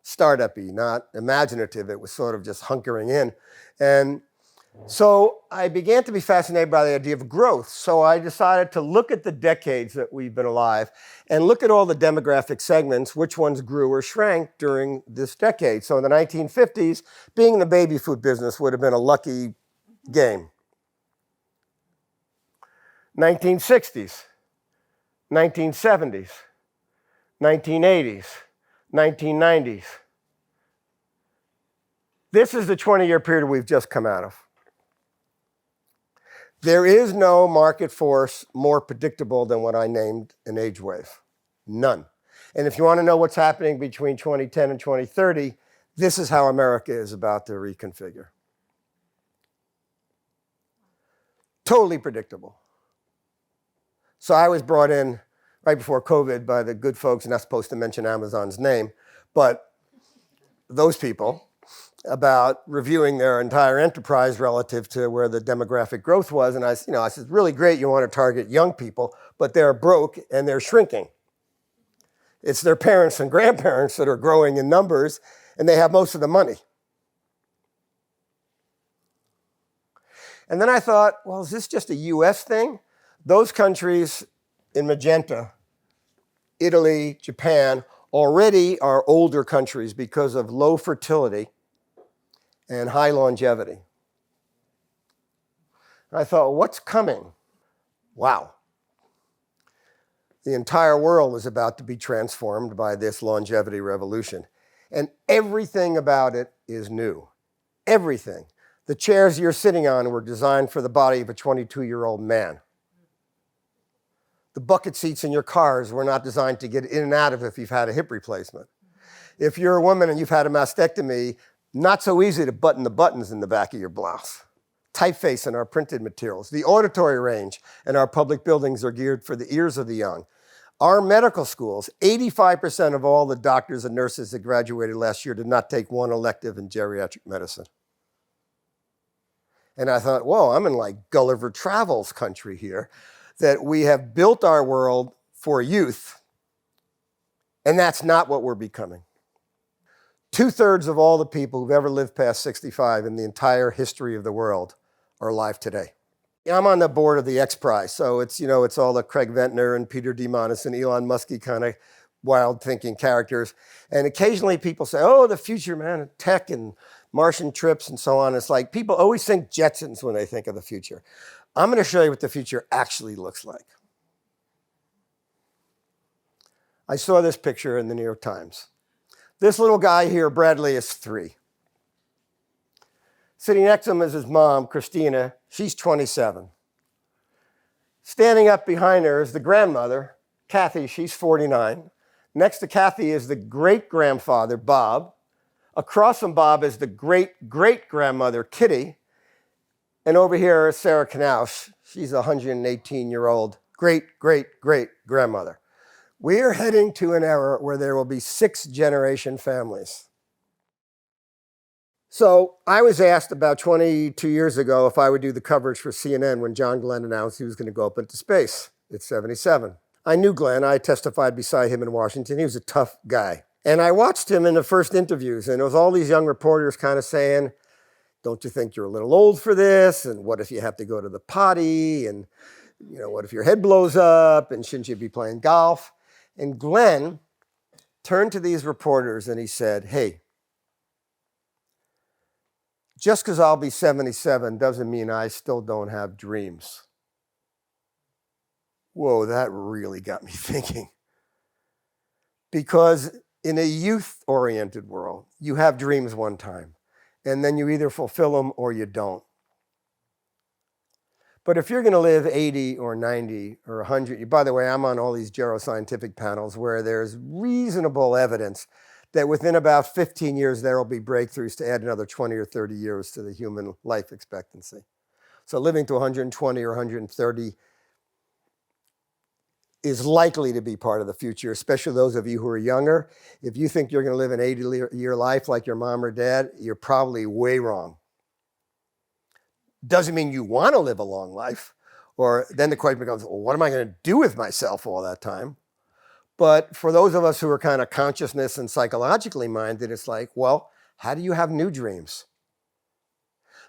startup-y, not imaginative. It was sort of just hunkering in. And so I began to be fascinated by the idea of growth. So I decided to look at the decades that we've been alive and look at all the demographic segments, which ones grew or shrank during this decade. So in the 1950s, being in the baby food business would have been a lucky game. 1960s, 1970s, 1980s, 1990s. This is the 20-year period we've just come out of. There is no market force more predictable than what I named an age wave. None. And if you want to know what's happening between 2010 and 2030, this is how America is about to reconfigure. Totally predictable. So I was brought in right before COVID by the good folks, not supposed to mention Amazon's name, but those people, about reviewing their entire enterprise relative to where the demographic growth was. And I said, really great, you want to target young people, but they're broke and they're shrinking. It's their parents and grandparents that are growing in numbers, and they have most of the money. And then I thought, well, is this just a US thing? Those countries in magenta, Italy, Japan, already are older countries because of low fertility and high longevity. And I thought, what's coming? Wow. The entire world is about to be transformed by this longevity revolution. And everything about it is new. Everything. The chairs you're sitting on were designed for the body of a 22-year-old man. The bucket seats in your cars were not designed to get in and out of if you've had a hip replacement. If you're a woman and you've had a mastectomy, not so easy to button the buttons in the back of your blouse. Typeface in our printed materials. The auditory range in our public buildings are geared for the ears of the young. Our medical schools, 85% of all the doctors and nurses that graduated last year did not take one elective in geriatric medicine. And I thought, whoa, I'm in like Gulliver Travels country here, that we have built our world for youth, and that's not what we're becoming. 2/3 of all the people who've ever lived past 65 in the entire history of the world are alive today. I'm on the board of the X Prize, so it's all the Craig Ventnor and Peter Diamandis and Elon Musky kind of wild thinking characters. And occasionally people say, oh, the future, man, tech and Martian trips and so on. It's like people always think Jetsons when they think of the future. I'm going to show you what the future actually looks like. I saw this picture in the New York Times. This little guy here, Bradley, is 3. Sitting next to him is his mom, Christina. She's 27. Standing up behind her is the grandmother, Kathy. She's 49. Next to Kathy is the great-grandfather, Bob. Across from Bob is the great-great-grandmother, Kitty. And over here is Sarah Knausch. She's a 118-year-old great-great-great-grandmother. We are heading to an era where there will be 6-generation families. So I was asked about 22 years ago if I would do the coverage for CNN when John Glenn announced he was going to go up into space at 77. I knew Glenn. I testified beside him in Washington. He was a tough guy. And I watched him in the first interviews, and it was all these young reporters kind of saying, don't you think you're a little old for this? And what if you have to go to the potty? And what if your head blows up? And shouldn't you be playing golf? And Glenn turned to these reporters and he said, hey, just because I'll be 77 doesn't mean I still don't have dreams. Whoa, that really got me thinking. Because in a youth-oriented world, you have dreams one time, and then you either fulfill them or you don't. But if you're going to live 80 or 90 or 100, by the way, I'm on all these geroscientific panels where there's reasonable evidence that within about 15 years, there will be breakthroughs to add another 20 or 30 years to the human life expectancy. So living to 120 or 130 is likely to be part of the future, especially those of you who are younger. If you think you're going to live an 80-year life like your mom or dad, you're probably way wrong. Doesn't mean you want to live a long life. Or then the question becomes, well, what am I going to do with myself all that time? But for those of us who are kind of consciousness and psychologically minded, it's like, well, how do you have new dreams?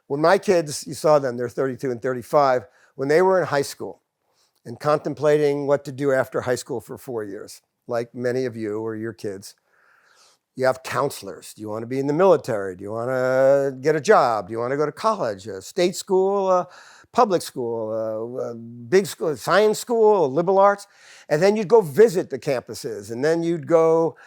When my kids, you saw them, they're 32 and 35, when they were in high school and contemplating what to do after high school for 4 years, like many of you or your kids, you have counselors. Do you want to be in the military? Do you want to get a job? Do you want to go to college, a state school, a public school, big school, science school, liberal arts. And then you'd go visit the campuses, and then you'd go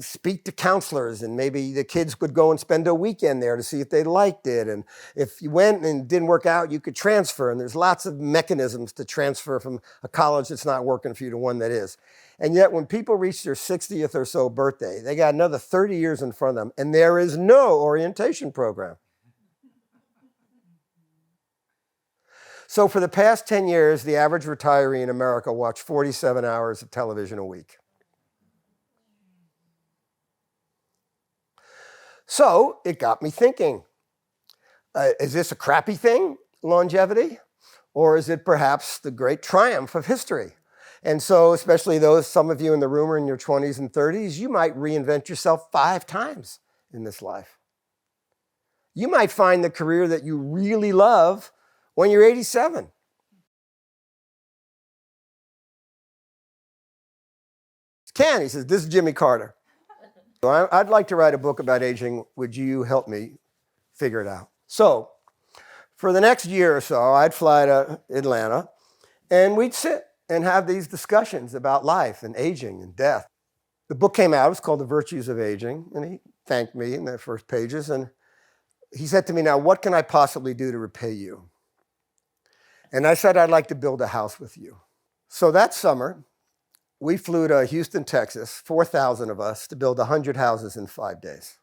speak to counselors, and maybe the kids would go and spend a weekend there to see if they liked it. And if you went and it didn't work out, you could transfer. And there's lots of mechanisms to transfer from a college that's not working for you to one that is. And yet when people reach their 60th or so birthday, they got another 30 years in front of them, and there is no orientation program. So for the past 10 years, the average retiree in America watched 47 hours of television a week. So it got me thinking, is this a crappy thing, longevity? Or is it perhaps the great triumph of history? And so especially some of you in the room are in your 20s and 30s, you might reinvent yourself 5 times in this life. You might find the career that you really love when you're 87. Ken, he says, this is Jimmy Carter. So I'd like to write a book about aging. Would you help me figure it out? So for the next year or so, I'd fly to Atlanta, and we'd sit and have these discussions about life and aging and death. The book came out. It was called The Virtues of Aging, and he thanked me in the first pages. And he said to me, now, what can I possibly do to repay you? And I said, I'd like to build a house with you. So that summer, we flew to Houston, Texas, 4,000 of us, to build 100 houses in 5 days.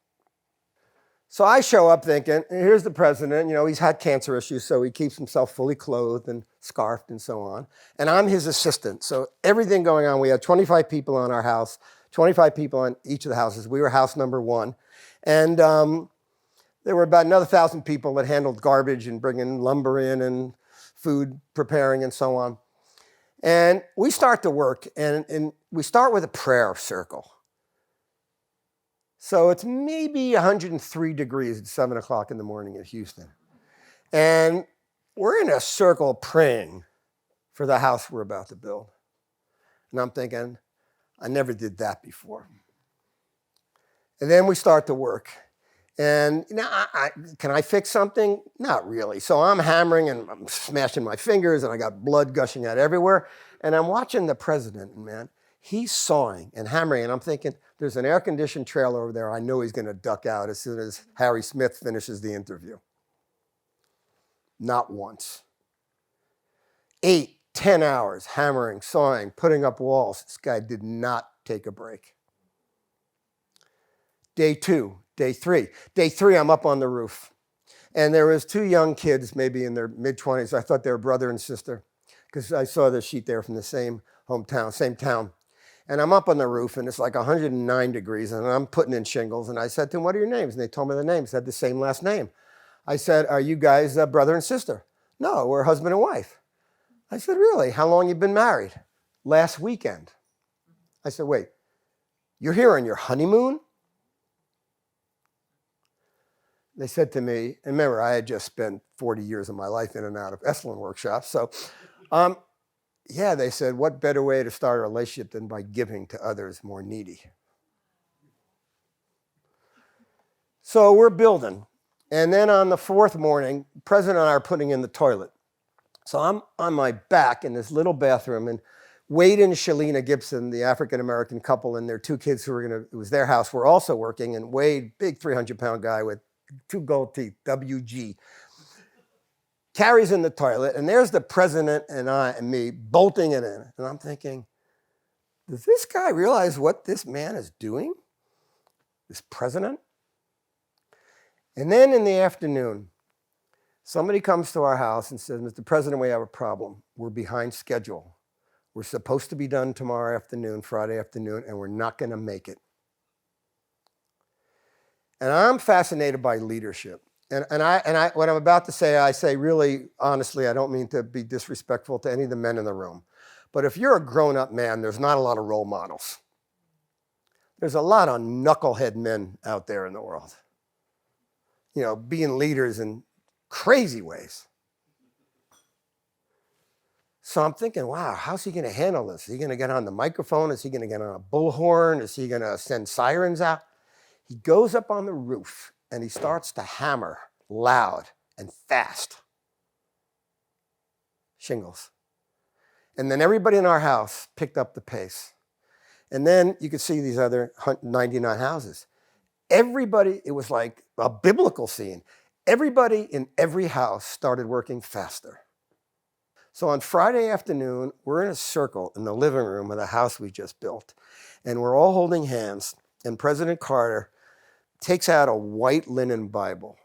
So I show up thinking, here's the president, he's had cancer issues, so he keeps himself fully clothed and scarfed and so on. And I'm his assistant. So everything going on, we had 25 people on our house, 25 people on each of the houses. We were house number 1. And there were about another 1,000 people that handled garbage and bringing lumber in and food preparing and so on. And we start to work, and we start with a prayer circle. So it's maybe 103 degrees at 7 o'clock in the morning in Houston. And we're in a circle praying for the house we're about to build. And I'm thinking, I never did that before. And then we start to work. And can I fix something? Not really. So I'm hammering and I'm smashing my fingers, and I got blood gushing out everywhere. And I'm watching the president, and man, he's sawing and hammering. And I'm thinking, there's an air-conditioned trailer over there. I know he's going to duck out as soon as Harry Smith finishes the interview. Not once. 8, 10 hours hammering, sawing, putting up walls. This guy did not take a break. Day 2. Day 3. Day 3, I'm up on the roof. And there was 2 young kids, maybe in their mid-20s. I thought they were brother and sister, because I saw the sheet there from the same hometown, same town. And I'm up on the roof, and it's like 109 degrees, and I'm putting in shingles. And I said to them, what are your names? And they told me the names. They had the same last name. I said, are you guys brother and sister? No, we're husband and wife. I said, really? How long you been married? Last weekend. I said, wait, you're here on your honeymoon? They said to me, and remember, I had just spent 40 years of my life in and out of Esalen workshops. So, yeah, they said, what better way to start a relationship than by giving to others more needy? So we're building. And then on the 4th morning, the president and I are putting in the toilet. So I'm on my back in this little bathroom, and Wade and Shalina Gibson, the African-American couple, and their 2 kids it was their house, were also working. And Wade, big 300-pound guy with 2 gold teeth, WG, carries in the toilet, and there's the president and I and me bolting it in. And I'm thinking, does this guy realize what this man is doing? This president? And then in the afternoon, somebody comes to our house and says, Mr. President, we have a problem. We're behind schedule. We're supposed to be done tomorrow afternoon, Friday afternoon, and we're not going to make it. And I'm fascinated by leadership. And what I'm about to say, I say really honestly, I don't mean to be disrespectful to any of the men in the room. But if you're a grown-up man, there's not a lot of role models. There's a lot of knucklehead men out there in the world, being leaders in crazy ways. So I'm thinking, wow, how's he going to handle this? Is he going to get on the microphone? Is he going to get on a bullhorn? Is he going to send sirens out? He goes up on the roof and he starts to hammer loud and fast. shingles. And then everybody in our house picked up the pace. And then you could see these other 99 houses. Everybody, it was like a biblical scene. Everybody in every house started working faster. So on Friday afternoon, we're in a circle in the living room of the house we just built. And we're all holding hands. And President Carter takes out a white linen Bible.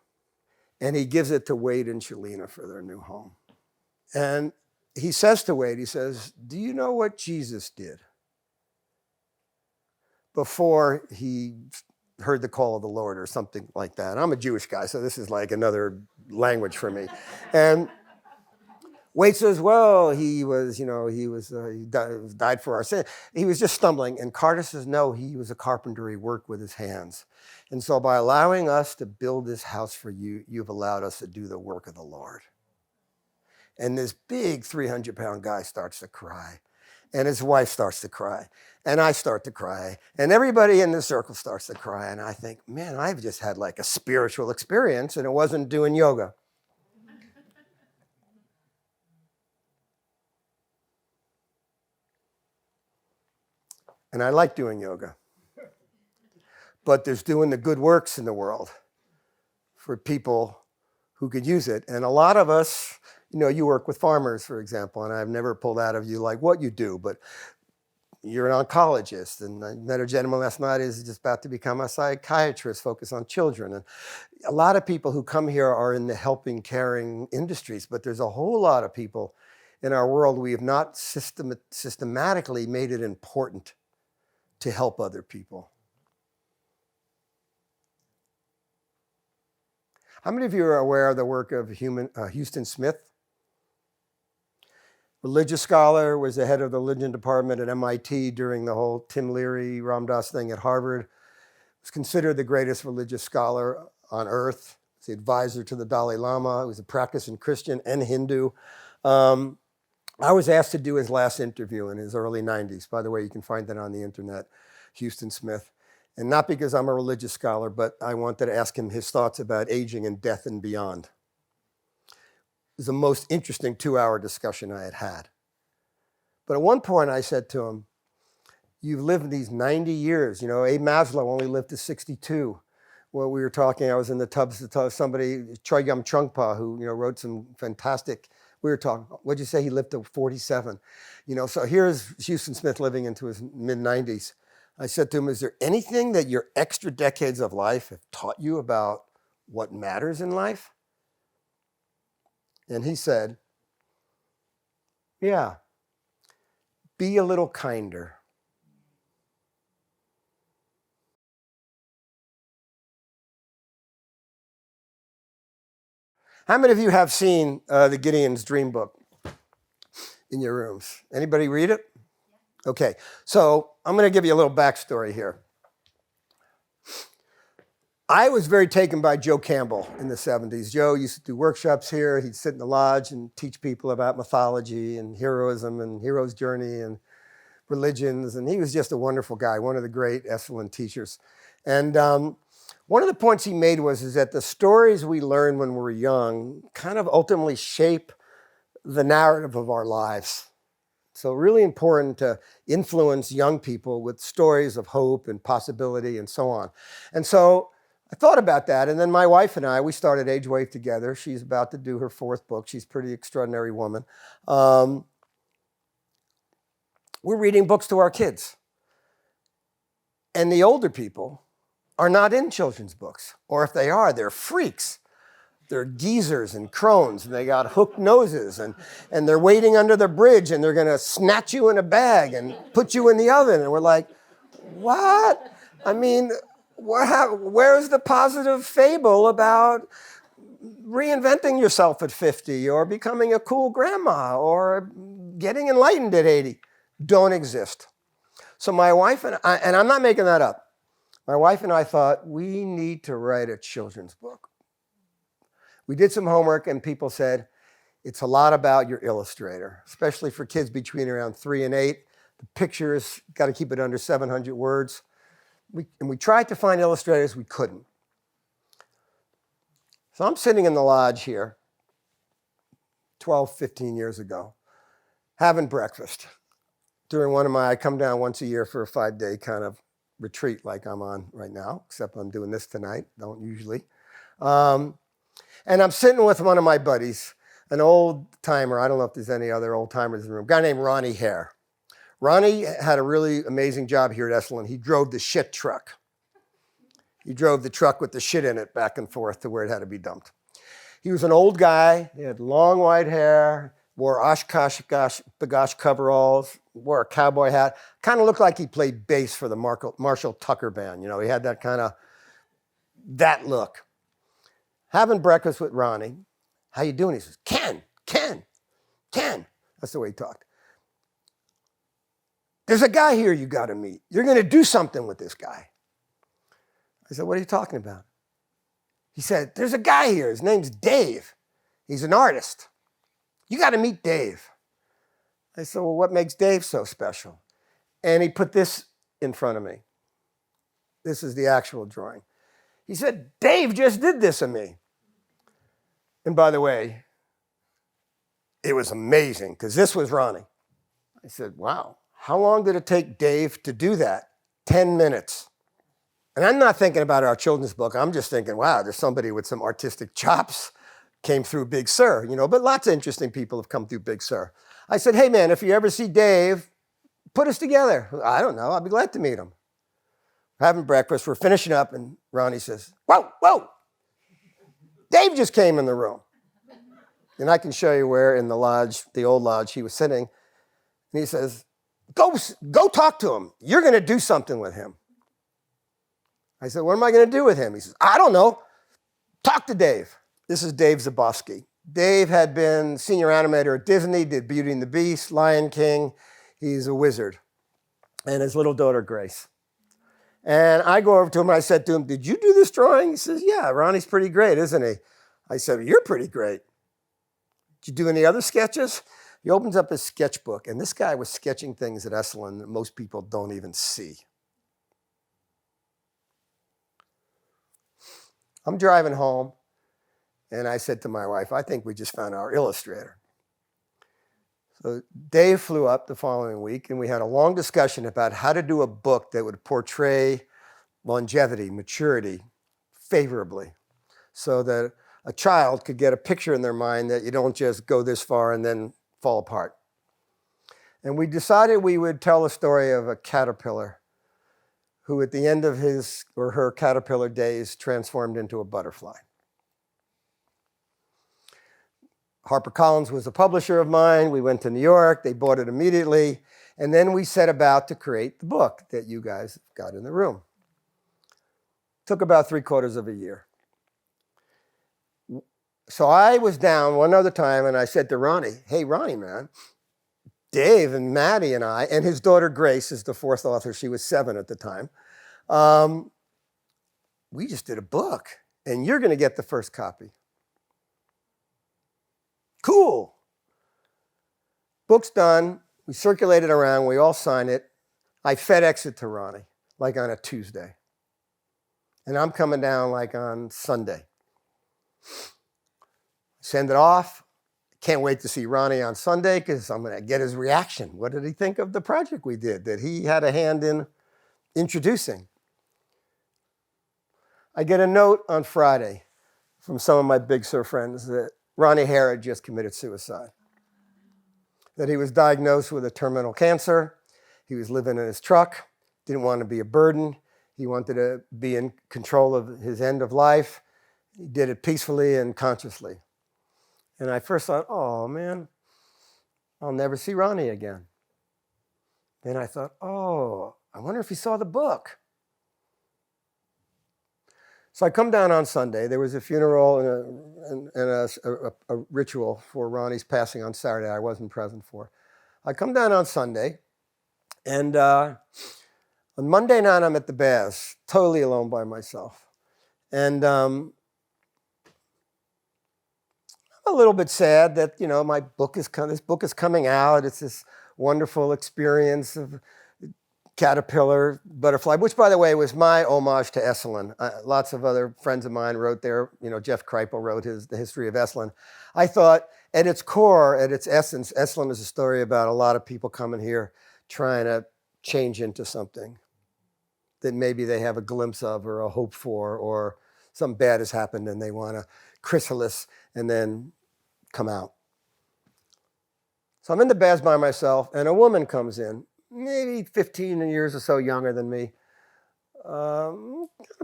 And he gives it to Wade and Shalina for their new home. And he says to Wade, he says, do you know what Jesus did before he heard the call of the Lord or something like that? I'm a Jewish guy, so this is like another language for me. And Wade says, well, he died for our sin. He was just stumbling. And Carter says, no, he was a carpenter. He worked with his hands. And so by allowing us to build this house for you, you've allowed us to do the work of the Lord. And this big 300-pound guy starts to cry. And his wife starts to cry. And I start to cry. And everybody in the circle starts to cry. And I think, man, I've just had like a spiritual experience, and it wasn't doing yoga. And I like doing yoga. But there's doing the good works in the world for people who could use it. And a lot of us, you work with farmers, for example, and I've never pulled out of you like what you do, but you're an oncologist. And I met a gentleman last night who's just about to become a psychiatrist, focused on children. And a lot of people who come here are in the helping, caring industries, but there's a whole lot of people in our world we have not systematically made it important to help other people. How many of you are aware of the work of Houston Smith? Religious scholar, was the head of the religion department at MIT during the whole Tim Leary, Ram Dass thing at Harvard. Was considered the greatest religious scholar on earth. Was the advisor to the Dalai Lama. He was a practicing Christian and Hindu. I was asked to do his last interview in his early 90s. By the way, you can find that on the internet, Houston Smith. And not because I'm a religious scholar, but I wanted to ask him his thoughts about aging and death and beyond. It was the most interesting 2-hour discussion I had had. But at one point I said to him, you've lived these 90 years. Abe Maslow only lived to 62. Well, we were talking, I was in the tubs to tell somebody, Chogyam Trungpa, who wrote some fantastic, we were talking, what'd you say, he lived to 47. So here's Houston Smith living into his mid-90s. I said to him, is there anything that your extra decades of life have taught you about what matters in life? And he said, yeah, be a little kinder. How many of you have seen the Gideon's Dream book in your rooms? Anybody read it? Okay, so I'm going to give you a little backstory here. I was very taken by Joe Campbell in the 70s. Joe used to do workshops here. He'd sit in the lodge and teach people about mythology and heroism and hero's journey and religions. And he was just a wonderful guy, one of the great Esalen teachers. And one of the points he made is that the stories we learn when we're young kind of ultimately shape the narrative of our lives. So really important to influence young people with stories of hope and possibility and so on. And so I thought about that. And then my wife and I, we started Age Wave together. She's about to do her 4th book. She's a pretty extraordinary woman. We're reading books to our kids. And the older people are not in children's books. Or if they are, they're freaks. They're geezers and crones, and they got hooked noses, and they're waiting under the bridge, and they're going to snatch you in a bag and put you in the oven. And we're like, what? I mean, where's the positive fable about reinventing yourself at 50 or becoming a cool grandma or getting enlightened at 80? Don't exist. So my wife and I'm not making that up. My wife and I thought, we need to write a children's book. We did some homework and people said, it's a lot about your illustrator, especially for kids between around 3 and 8. The pictures, got to keep it under 700 words. We tried to find illustrators, we couldn't. So I'm sitting in the lodge here 12, 15 years ago, having breakfast. I come down once a year for a 5-day kind of retreat like I'm on right now, except I'm doing this tonight, don't usually. And I'm sitting with one of my buddies, an old timer. I don't know if there's any other old timers in the room, a guy named Ronnie Hare. Ronnie had a really amazing job here at Esalen. He drove the shit truck. He drove the truck with the shit in it back and forth to where it had to be dumped. He was an old guy. He had long white hair, wore Oshkosh bagosh coveralls, wore a cowboy hat. Kind of looked like he played bass for the Marshall Tucker band. You know, he had that kind of, that look. Having breakfast with Ronnie. How you doing? He says, Ken. That's the way he talked. There's a guy here you got to meet. You're going to do something with this guy. I said, what are you talking about? He said, there's a guy here. His name's Dave. He's an artist. You got to meet Dave. I said, well, what makes Dave so special? And he put this in front of me. This is the actual drawing. He said, Dave just did this to me. And by the way, it was amazing because this was Ronnie. I said, wow, how long did it take Dave to do that? 10 minutes. And I'm not thinking about our children's book. I'm just thinking, wow, there's somebody with some artistic chops came through Big Sur, you know, but lots of interesting people have come through Big Sur. I said, hey man, if you ever see Dave, put us together. I don't know, I'd be glad to meet him. We're having breakfast, we're finishing up, and Ronnie says, whoa, Dave just came in the room. And I can show you where in the lodge, the old lodge he was sitting. And he says, go talk to him. You're going to do something with him. I said, what am I going to do with him? He says, I don't know. Talk to Dave. This is Dave Zabosky. Dave had been senior animator at Disney, did Beauty and the Beast, Lion King. He's a wizard. And his little daughter, Grace. And I go over to him and I said to him, did you do this drawing? He says, yeah, Ronnie's pretty great, isn't he? I said, you're pretty great. Did you do any other sketches? He opens up his sketchbook, and this guy was sketching things at Esalen that most people don't even see. I'm driving home, and I said to my wife, I think we just found our illustrator. So Dave flew up the following week, and we had a long discussion about how to do a book that would portray longevity, maturity, favorably, so that a child could get a picture in their mind that you don't just go this far and then fall apart. And we decided we would tell a story of a caterpillar who at the end of his or her caterpillar days transformed into a butterfly. HarperCollins was a publisher of mine. We went to New York. They bought it immediately. And then we set about to create the book that you guys got in the room. Took about 3/4 of a year. So I was down one other time and I said to Ronnie, hey, Ronnie, man, Dave and Maddie and I, and his daughter Grace is the fourth author. She was 7 at the time. We just did a book and you're going to get the first copy. Cool. Book's done. We circulate it around. We all sign it. I FedEx it to Ronnie, like on a Tuesday. And I'm coming down like on Sunday. Send it off. Can't wait to see Ronnie on Sunday because I'm going to get his reaction. What did he think of the project we did that he had a hand in introducing? I get a note on Friday from some of my Big Sur friends that Ronnie Hare had just committed suicide, that he was diagnosed with a terminal cancer. He was living in his truck, didn't want to be a burden. He wanted to be in control of his end of life. He did it peacefully and consciously. And I first thought, oh man, I'll never see Ronnie again. Then I thought, oh, I wonder if he saw the book. So I come down on Sunday. There was a funeral and a ritual for Ronnie's passing on Saturday I wasn't present for. I come down on Sunday, and on Monday night I'm at the Baths, totally alone by myself. And I'm a little bit sad that, you know, this book is coming out. It's this wonderful experience of caterpillar, butterfly, which, by the way, was my homage to Esalen. Lots of other friends of mine wrote there. Jeff Kripal wrote The History of Esalen. I thought, at its core, at its essence, Esalen is a story about a lot of people coming here trying to change into something that maybe they have a glimpse of or a hope for, or something bad has happened and they want to chrysalis and then come out. So I'm in the baths by myself, and a woman comes in, maybe 15 years or so younger than me.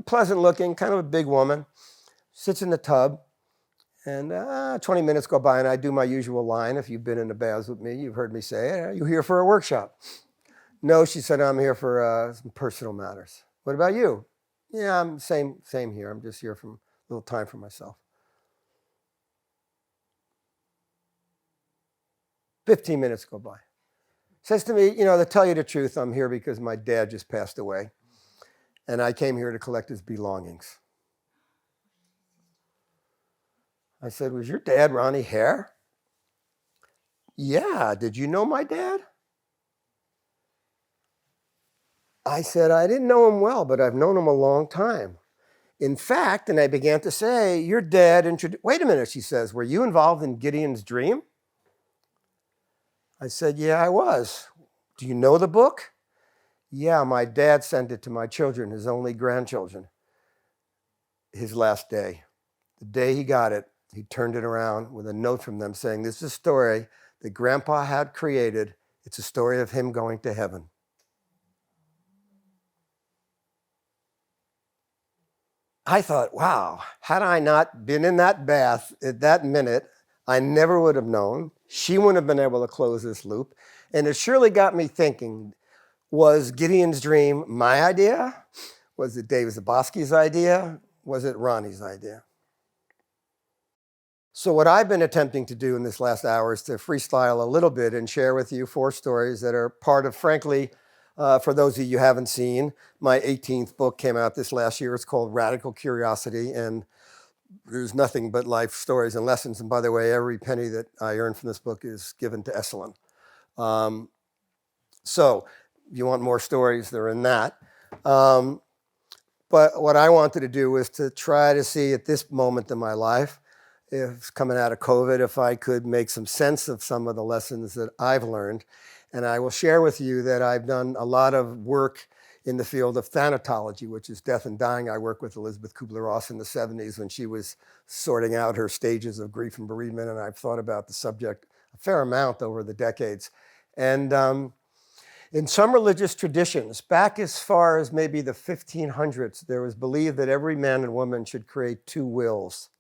Pleasant looking, kind of a big woman. Sits in the tub, and 20 minutes go by, and I do my usual line. If you've been in the baths with me, you've heard me say, "Are you here for a workshop?" "No," she said, "I'm here for some personal matters." "What about you?" "Yeah, I'm same here. I'm just here for a little time for myself." 15 minutes go by. Says to me, "To tell you the truth, I'm here because my dad just passed away, and I came here to collect his belongings." I said, "Was your dad Ronnie Hare?" "Yeah, did you know my dad?" I said, "I didn't know him well, but I've known him a long time. In fact," and I began to say, "your dad introduced..." "Wait a minute," she says, "were you involved in Gideon's Dream?" I said, "Yeah, I was." "Do you know the book?" "Yeah, my dad sent it to my children, his only grandchildren, his last day. The day he got it, he turned it around with a note from them saying, 'This is a story that Grandpa had created. It's a story of him going to heaven.'" I thought, wow, had I not been in that bath at that minute, I never would have known. She wouldn't have been able to close this loop. And it surely got me thinking, was Gideon's Dream my idea? Was it Dave Zabosky's idea? Was it Ronnie's idea? So what I've been attempting to do in this last hour is to freestyle a little bit and share with you 4 stories that are part of, frankly, for those of you who haven't seen, my 18th book came out this last year. It's called Radical Curiosity, and there's nothing but life stories and lessons. And by the way, every penny that I earn from this book is given to Esalen. So if you want more stories, they're in that. But what I wanted to do was to try to see at this moment in my life, if coming out of COVID, if I could make some sense of some of the lessons that I've learned. And I will share with you that I've done a lot of work in the field of thanatology, which is death and dying. I worked with Elizabeth Kubler-Ross in the 70s when she was sorting out her stages of grief and bereavement, and I've thought about the subject a fair amount over the decades. And in some religious traditions, back as far as maybe the 1500s, there was believed that every man and woman should create 2 wills.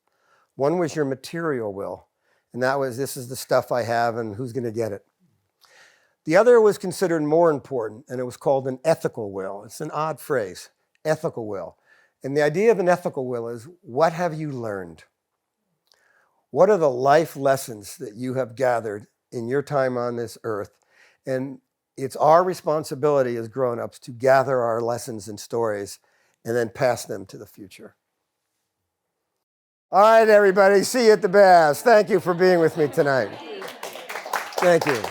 One was your material will, and that was, this is the stuff I have and who's going to get it. The other was considered more important, and it was called an ethical will. It's an odd phrase, ethical will. And the idea of an ethical will is, what have you learned? What are the life lessons that you have gathered in your time on this earth? And it's our responsibility as grown-ups to gather our lessons and stories and then pass them to the future. All right, everybody, see you at the baths. Thank you for being with me tonight. Thank you.